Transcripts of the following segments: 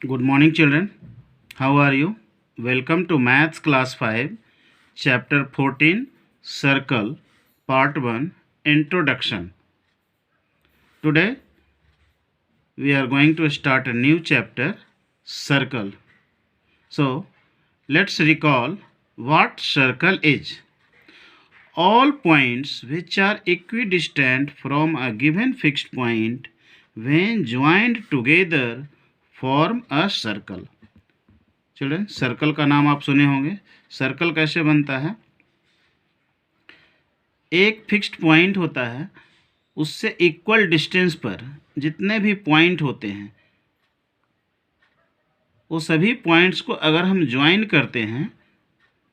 Good morning, children. How are you? Welcome to Maths Class 5, Chapter 14, Circle, Part 1, Introduction. Today, we are going to start a new chapter, Circle. So, let's recall what circle is. All points which are equidistant from a given fixed point, when joined together, form a circle. Children, circle का नाम आप सुने होंगे. Circle कैसे बनता है? एक fixed point होता है, उससे इक्वल डिस्टेंस पर जितने भी पॉइंट होते हैं वो सभी पॉइंट्स को अगर हम ज्वाइन करते हैं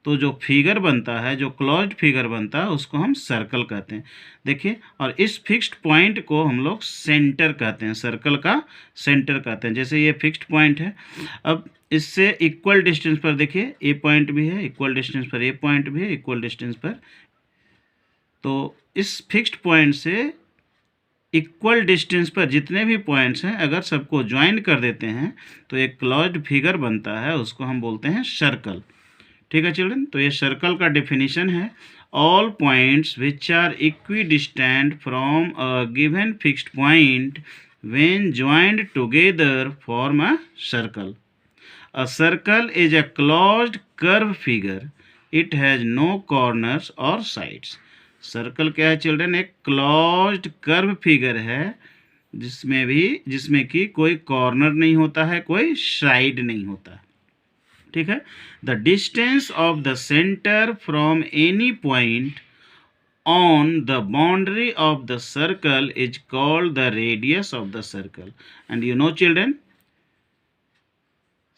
तो जो फिगर बनता है, जो क्लोज्ड फिगर बनता है, उसको हम सर्कल कहते हैं. देखिए, और इस फिक्स्ड पॉइंट को हम लोग सेंटर कहते हैं, सर्कल का सेंटर कहते हैं. जैसे ये फिक्स्ड पॉइंट है, अब इससे इक्वल डिस्टेंस पर देखिए ए पॉइंट भी है, इक्वल डिस्टेंस पर ए पॉइंट भी है, इक्वल डिस्टेंस पर. तो इस फिक्स्ड पॉइंट से इक्वल डिस्टेंस पर जितने भी पॉइंट्स हैं, अगर सबको ज्वाइन कर देते हैं तो एक क्लोज्ड फिगर बनता है, उसको हम बोलते हैं सर्कल. ठीक है चिल्ड्रन, तो ये सर्कल का डेफिनेशन है. All points which are equidistant from a given fixed point when joined together form a circle. A circle is a closed curve figure. It has no corners और sides. Circle क्या है children? एक closed curve figure है जिसमें कि कोई corner नहीं होता है, कोई साइड नहीं होता. ठीक है. The distance of the centre from any point on the boundary of the circle is called the radius of the circle. And you know children,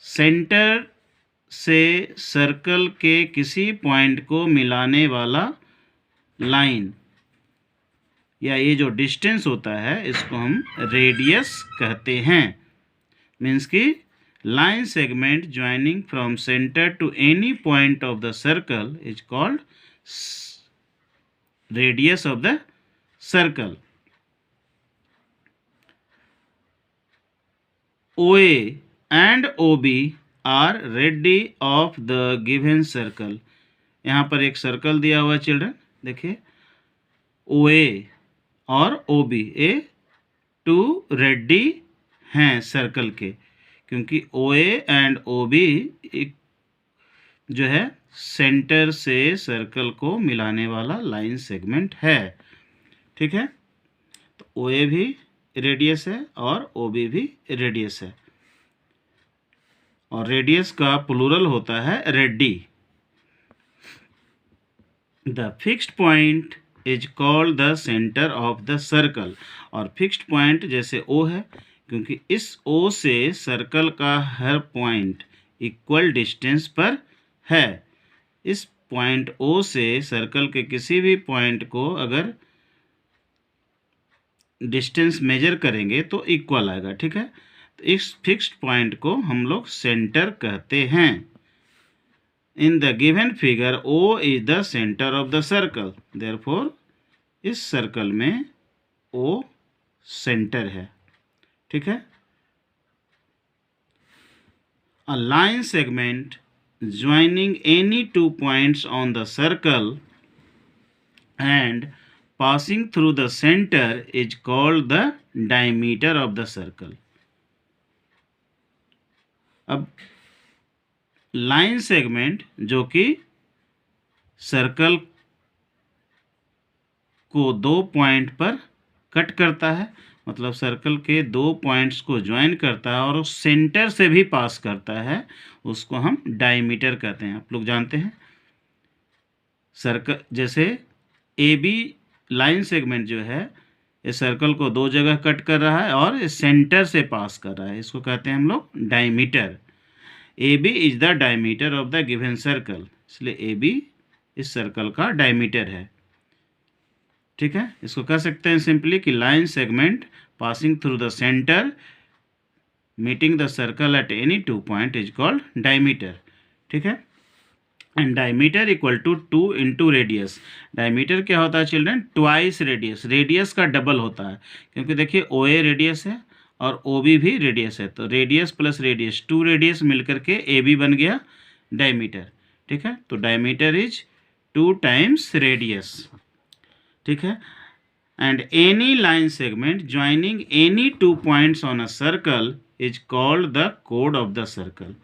centre से सर्कल के किसी पॉइंट को मिलाने वाला लाइन या ये जो डिस्टेंस होता है, इसको हम रेडियस कहते हैं. मीन्स कि line segment joining from center to any point of the circle is called radius of the circle. OA and OB are radi of the given circle. यहाँ पर एक सर्कल दिया हुआ चिल्ड्रन, देखिए OA और OB, ये to ready हैं circle के, क्योंकि OA एंड OB जो है सेंटर से सर्कल को मिलाने वाला लाइन सेगमेंट है. ठीक है, तो OA भी रेडियस है और OB भी रेडियस है, और रेडियस का प्लूरल होता है ready. The fixed point is called the centre of the circle. और फिक्स्ड पॉइंट जैसे O है, क्योंकि इस O से सर्कल का हर पॉइंट इक्वल डिस्टेंस पर है. इस पॉइंट O से सर्कल के किसी भी पॉइंट को अगर डिस्टेंस मेजर करेंगे तो इक्वल आएगा. ठीक है, तो इस फिक्स्ड पॉइंट को हम लोग सेंटर कहते हैं. इन the given figure O is the centre of the circle. Therefore इस सर्कल में O सेंटर है. ठीक है. A line segment joining any two points on the circle and passing through the center is called the diameter of the circle. अब line segment जो कि circle को दो पॉइंट पर कट करता है, मतलब सर्कल के दो पॉइंट्स को ज्वाइन करता है और उस सेंटर से भी पास करता है, उसको हम डायमीटर कहते हैं. आप लोग जानते हैं सर्कल जैसे AB लाइन सेगमेंट जो है, इस सर्कल को दो जगह कट कर रहा है और इस सेंटर से पास कर रहा है, इसको कहते हैं हम लोग diameter. AB is the diameter of the given circle, इसलिए AB इस सर्कल का डायमीटर है. ठीक है, इसको कह सकते हैं सिंपली कि line segment passing through the centre meeting the circle at any two point is called diameter. ठीक है, and diameter equal to 2 into radius. Diameter क्या होता है चिल्ड्रन? Twice radius. रेडियस का डबल होता है, क्योंकि देखिए OA रेडियस है और ओ बी भी रेडियस है, तो रेडियस प्लस रेडियस, 2 रेडियस मिलकर के ए बी बन गया डायमीटर। ठीक है, तो डायमीटर इज 2 टाइम्स रेडियस। ठीक है, and any line segment joining any 2 points on a circle is called the कोड ऑफ द सर्कल।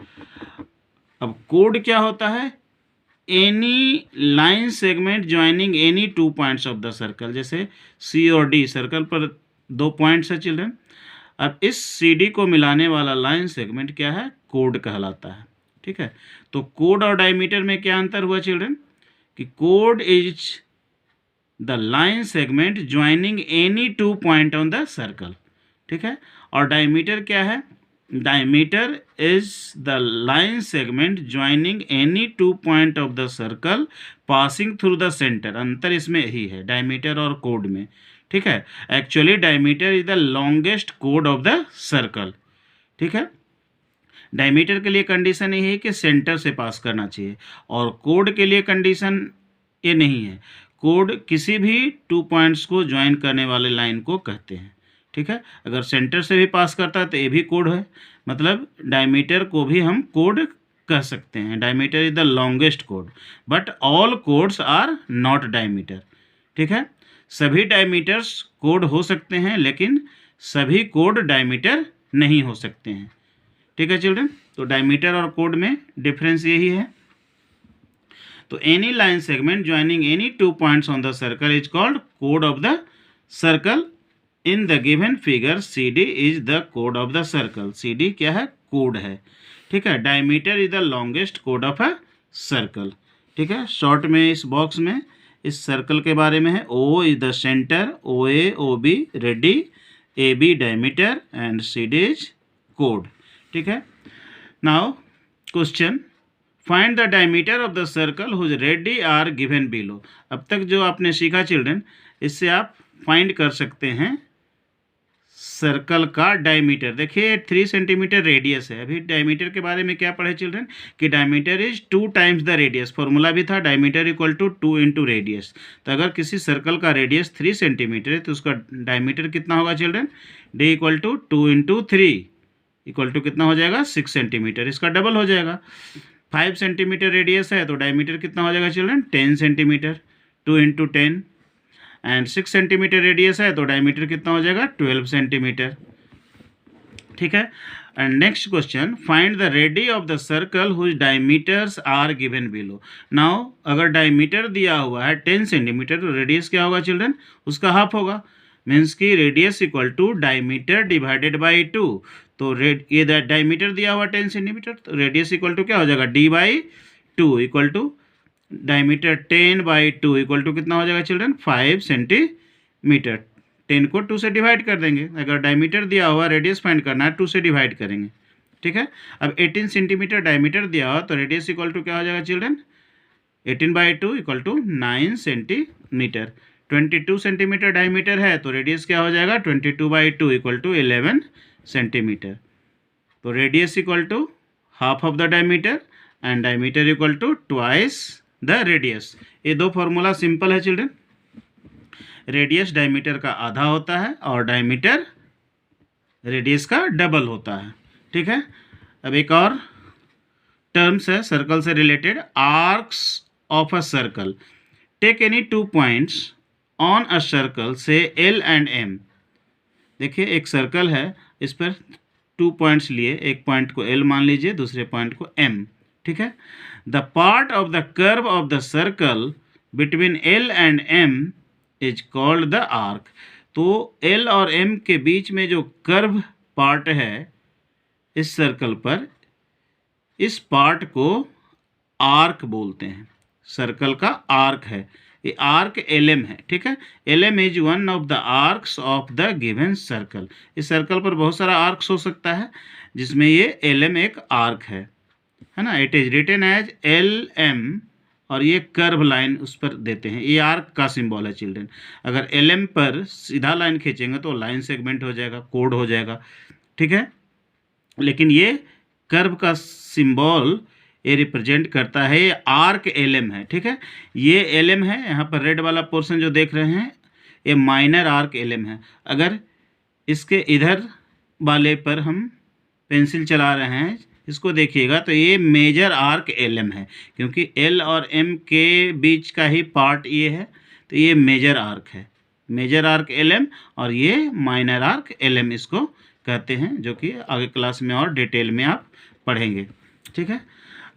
अब कोड क्या होता है? Any line segment joining any 2 points of the circle, जैसे सी और डी, सर्कल पर 2 पॉइंट्स है चिल्ड्रन। अब इस सी डी को मिलाने वाला लाइन सेगमेंट क्या है? कोड कहलाता है। ठीक है, तो कोड और डायमीटर में क्या अंतर हुआ चिल्ड्रन? कि code is the line segment joining any 2 point on the circle. ठीक है, और डायमीटर क्या है? Diameter is the line segment joining any 2 point of the circle passing through the centre. अंतर इसमें यही है डायमीटर और कोड में। ठीक है, actually diameter is the longest कोड ऑफ द सर्कल। ठीक है, डायमीटर के लिए कंडीशन ये है कि सेंटर से पास करना चाहिए, और कोड के लिए कंडीशन ये नहीं है। कोड किसी भी 2 पॉइंट्स को ज्वाइन करने वाले लाइन को कहते हैं। ठीक है, अगर सेंटर से भी पास करता है तो ये भी कोड है, मतलब डायमीटर को भी हम कोड कह सकते हैं। डायमीटर इज द लॉन्गेस्ट कोड, but all chords are not diameter. ठीक है, सभी डायमीटर्स कोड हो सकते हैं, लेकिन सभी कोड डायमीटर नहीं हो सकते हैं। ठीक है चिल्ड्रन, तो डायमीटर और कोड में डिफरेंस यही है। तो any line segment joining any 2 points on the circle is called कोड of the circle. In the given figure C D is the कोड of the circle. C D क्या है? कोड है। ठीक है, डायमीटर इज द लॉन्गेस्ट कोड of a circle. ठीक है, शॉर्ट में इस बॉक्स में इस सर्कल के बारे में है। O is the centre, O A O B radii, A B diameter and C D is कोड। ठीक है, now question, find the diameter of the circle whose radii are given below. अब तक जो आपने सीखा चिल्ड्रन, इससे आप फाइंड कर सकते हैं सर्कल का डायमीटर। देखिए 3 सेंटीमीटर रेडियस है। अभी डायमीटर के बारे में क्या पढ़े चिल्ड्रन? कि diameter is 2 times the radius. Formula भी था diameter equal to 2 into radius. तो अगर किसी सर्कल का रेडियस 3 सेंटीमीटर है तो उसका डायमीटर कितना होगा children? D equal to 2 into 3 equal to कितना हो जाएगा? 6 सेंटीमीटर। इसका डबल हो जाएगा। 5 सेंटीमीटर रेडियस है तो डायमीटर कितना हो जाएगा children? 10 centimetre. 2 into 10 and 6 centimetre radius है तो डायमीटर कितना हो जाएगा? 12 सेंटीमीटर। ठीक है, and next question, find the radii of the circle whose diameters are given below. Now अगर डायमीटर दिया हुआ है 10 सेंटीमीटर तो रेडियस क्या होगा चिल्ड्रन? उसका हाफ होगा। मीन्स की radius equal to diameter divided by 2। तो ये डायमीटर दिया हुआ 10 सेंटीमीटर, तो रेडियस इक्वल टू क्या हो जाएगा? D by 2 equal to diameter 10 by 2 equal to कितना हो जाएगा चिल्ड्रन? 5 सेंटीमीटर। 10 को 2 से डिवाइड कर देंगे। अगर डायमीटर दिया हुआ रेडियस फाइंड करना है 2 से डिवाइड करेंगे। ठीक है, अब 18 सेंटीमीटर डायमीटर दिया हुआ तो रेडियस इक्वल टू क्या हो जाएगा children? 18 by 2 equal to 9 centimetre. 22 centimetre diameter है तो रेडियस क्या हो जाएगा? 22 बाई 2 इक्वल टू 11 सेंटीमीटर। तो radius equal to half of the diameter and diameter equal to twice the radius. ये दो फॉर्मूला सिंपल है चिल्ड्रन। रेडियस डायमीटर का आधा होता है और डायमीटर रेडियस का डबल होता है। ठीक है, अब एक और टर्म्स है सर्कल से related, arcs of a circle. Take any 2 points on a circle से एल एंड एम। देखिए एक सर्कल है, इस पर 2 पॉइंट्स लिए, एक पॉइंट को एल मान लीजिए, दूसरे पॉइंट को एम। ठीक है, the part of the curve of the circle between L and M is called the arc. तो एल और एम के बीच में जो कर्व पार्ट है इस सर्कल पर, इस पार्ट को आर्क बोलते हैं। सर्कल का आर्क है, ये आर्क एल एम है। ठीक है, L M is one of the arcs of the given circle. इस सर्कल पर बहुत सारा आर्क्स हो सकता है, जिसमें ये एल एम एक आर्क है ना। It is written as L M और ये कर्व लाइन उस पर देते हैं। ये आर्क का सिंबल है चिल्ड्रन। अगर एल एम पर सीधा लाइन खींचेंगे तो लाइन सेगमेंट हो जाएगा, कोड हो जाएगा। ठीक है, लेकिन ये कर्व का सिंबल ये रिप्रेजेंट करता है, ये आर्क एल एम है। ठीक है, ये एल एम है, यहाँ पर रेड वाला पोर्शन जो देख रहे हैं ये माइनर आर्क एल एम है। अगर इसके इधर वाले पर हम पेंसिल चला रहे हैं, इसको देखिएगा तो ये मेजर आर्क एल एम है, क्योंकि एल और एम के बीच का ही पार्ट ये है, तो ये मेजर आर्क है, मेजर आर्क एल एम, और ये माइनर आर्क एल एम इसको कहते हैं, जो कि आगे क्लास में और डिटेल में आप पढ़ेंगे। ठीक है।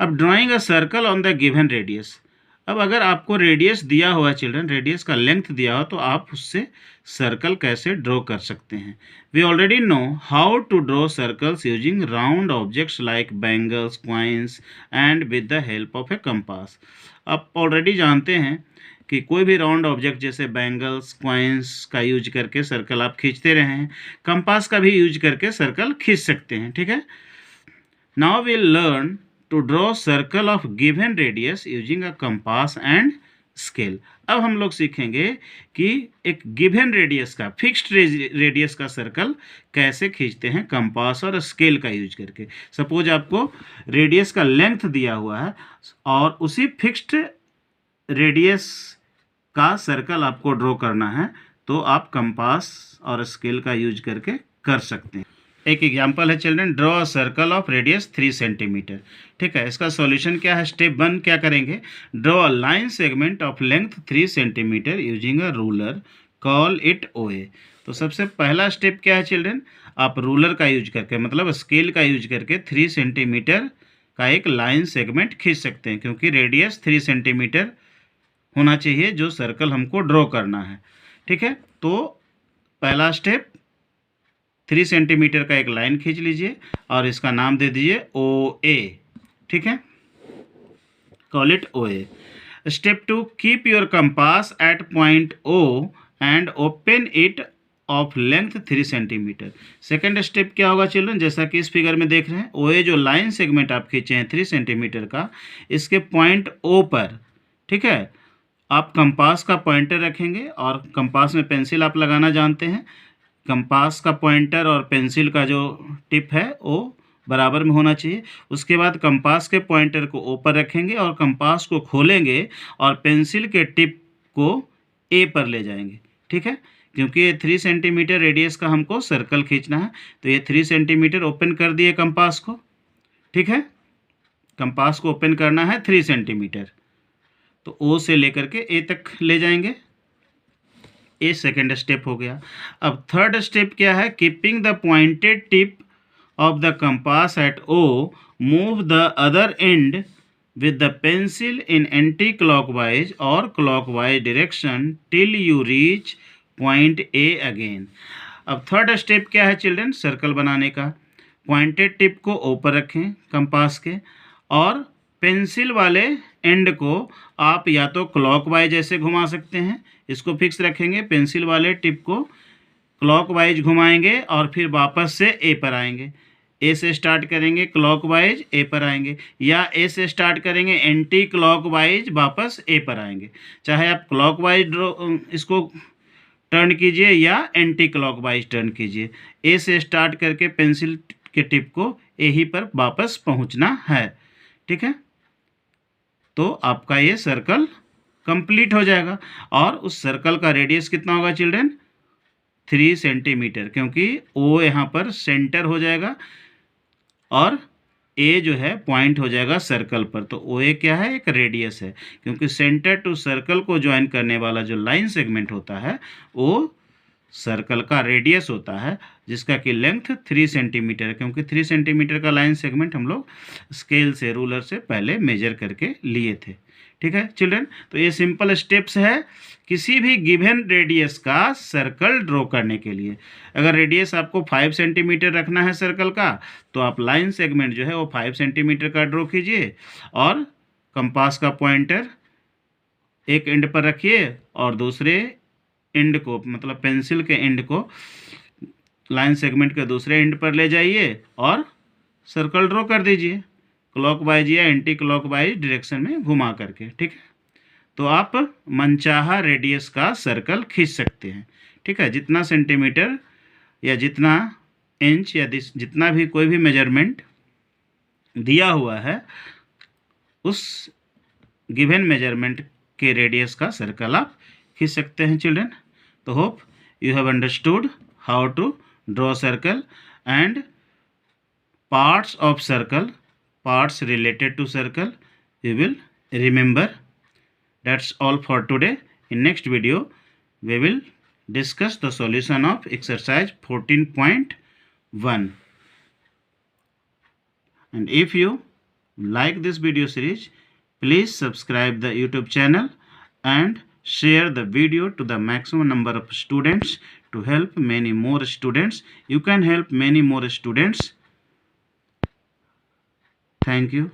अब drawing a circle on the given radius. अब अगर आपको रेडियस दिया हुआ है चिल्ड्रन, रेडियस का लेंथ दिया हो, तो आप उससे सर्कल कैसे ड्रॉ कर सकते हैं। We already know how to draw circles using round objects like bangles, coins and with the help of a compass. आप ऑलरेडी जानते हैं कि कोई भी राउंड ऑब्जेक्ट जैसे बैंगल्स, कॉइन्स का यूज करके सर्कल आप खींचते रहे हैं, कंपास का भी यूज करके सर्कल खींच सकते हैं। ठीक है। Now we'll learn to draw circle of given radius using a compass and scale. अब हम लोग सीखेंगे कि एक गिवन रेडियस का, फिक्स्ड रेडियस का सर्कल कैसे खींचते हैं कंपास और स्केल का यूज करके। सपोज आपको रेडियस का लेंथ दिया हुआ है और उसी फिक्स्ड रेडियस का सर्कल आपको ड्रॉ करना है, तो आप कंपास और स्केल का यूज करके कर सकते हैं। एक एग्जांपल है children, draw a circle of radius 3 centimetre. ठीक है। इसका सॉल्यूशन क्या है, स्टेप 1 क्या करेंगे, draw a line segment of length 3 centimetre using a ruler, call it O A. तो सबसे पहला स्टेप क्या है चिल्ड्रन, आप रूलर का यूज करके, मतलब स्केल का यूज करके 3 सेंटीमीटर का एक लाइन सेगमेंट खींच सकते हैं, क्योंकि रेडियस 3 सेंटीमीटर होना चाहिए जो सर्कल हमको ड्रॉ करना है। ठीक है। तो पहला स्टेप 3 सेंटीमीटर का एक लाइन खींच लीजिए और इसका नाम दे दीजिए ओ ए। ठीक है। Call it O A. Step 2, keep your compass at point O and open it of length 3 centimetre. Second step क्या होगा चिल्ड्रन, जैसा कि इस फिगर में देख रहे हैं, ओ ए जो लाइन सेगमेंट आप खींचे हैं 3 सेंटीमीटर का, इसके पॉइंट ओ पर, ठीक है, आप कंपास का पॉइंटर रखेंगे, और कंपास में पेंसिल आप लगाना जानते हैं, कंपास का पॉइंटर और पेंसिल का जो टिप है वो बराबर में होना चाहिए। उसके बाद कंपास के पॉइंटर को ऊपर रखेंगे और कंपास को खोलेंगे और पेंसिल के टिप को ए पर ले जाएंगे। ठीक है। क्योंकि ये 3 सेंटीमीटर रेडियस का हमको सर्कल खींचना है, तो ये 3 सेंटीमीटर ओपन कर दिए कंपास को। ठीक है। कंपास को ओपन करना है 3 सेंटीमीटर, तो ओ से लेकर के ए तक ले जाएंगे। ये सेकेंड स्टेप हो गया। अब थर्ड स्टेप क्या है, keeping the pointed tip of the compass at O, move the other end with the pencil in anti-clockwise or clockwise direction till you reach point A again। अब third step क्या है children, circle बनाने का, pointed tip को ऊपर रखें compass के, और पेंसिल वाले एंड को आप या तो क्लॉकवाइज ऐसे घुमा सकते हैं, इसको फिक्स रखेंगे, पेंसिल वाले टिप को क्लॉकवाइज घुमाएंगे और फिर वापस से ए पर आएंगे। ए से स्टार्ट करेंगे क्लॉकवाइज, ए पर आएंगे, या ए से स्टार्ट करेंगे एंटी क्लॉकवाइज, वापस ए पर आएंगे। चाहे आप क्लॉकवाइज इसको टर्न कीजिए या एंटी क्लॉकवाइज टर्न कीजिए, ए से स्टार्ट करके पेंसिल के टिप को ए ही पर वापस पहुंचना है। ठीक है। तो आपका ये सर्कल कंप्लीट हो जाएगा, और उस सर्कल का रेडियस कितना होगा चिल्ड्रन, 3 सेंटीमीटर, क्योंकि ओ यहाँ पर सेंटर हो जाएगा और ए जो है पॉइंट हो जाएगा सर्कल पर। तो ओ ए क्या है, एक रेडियस है, क्योंकि सेंटर टू सर्कल को ज्वाइन करने वाला जो लाइन सेगमेंट होता है वो सर्कल का रेडियस होता है, जिसका कि लेंथ 3 सेंटीमीटर है, क्योंकि 3 सेंटीमीटर का लाइन सेगमेंट हम लोग स्केल से, रूलर से पहले मेजर करके लिए थे। ठीक है चिल्ड्रन। तो ये सिंपल स्टेप्स है किसी भी गिवन रेडियस का सर्कल ड्रॉ करने के लिए। अगर रेडियस आपको 5 सेंटीमीटर रखना है सर्कल का, तो आप लाइन सेगमेंट जो है वो 5 सेंटीमीटर का ड्रॉ कीजिए, और कंपास का पॉइंटर एक एंड पर रखिए और दूसरे एंड को, मतलब पेंसिल के एंड को लाइन सेगमेंट के दूसरे एंड पर ले जाइए और सर्कल ड्रॉ कर दीजिए, क्लॉकवाइज या एंटी क्लॉकवाइज डायरेक्शन में घुमा करके। ठीक है। तो आप मनचाहा रेडियस का सर्कल खींच सकते हैं। ठीक है। जितना सेंटीमीटर या जितना इंच या जितना भी कोई भी मेजरमेंट दिया हुआ है, उस गिवन मेजरमेंट के रेडियस का सर्कल आप खींच सकते हैं चिल्ड्रन। तो hope you have understood how to draw circle, and parts of circle, parts related to circle we will remember. That's all for today. In next video we will discuss the solution of exercise 14.1. And if you like this video series, please subscribe the YouTube channel and share the video to the maximum number of students to help many more students. You can help many more students. Thank you.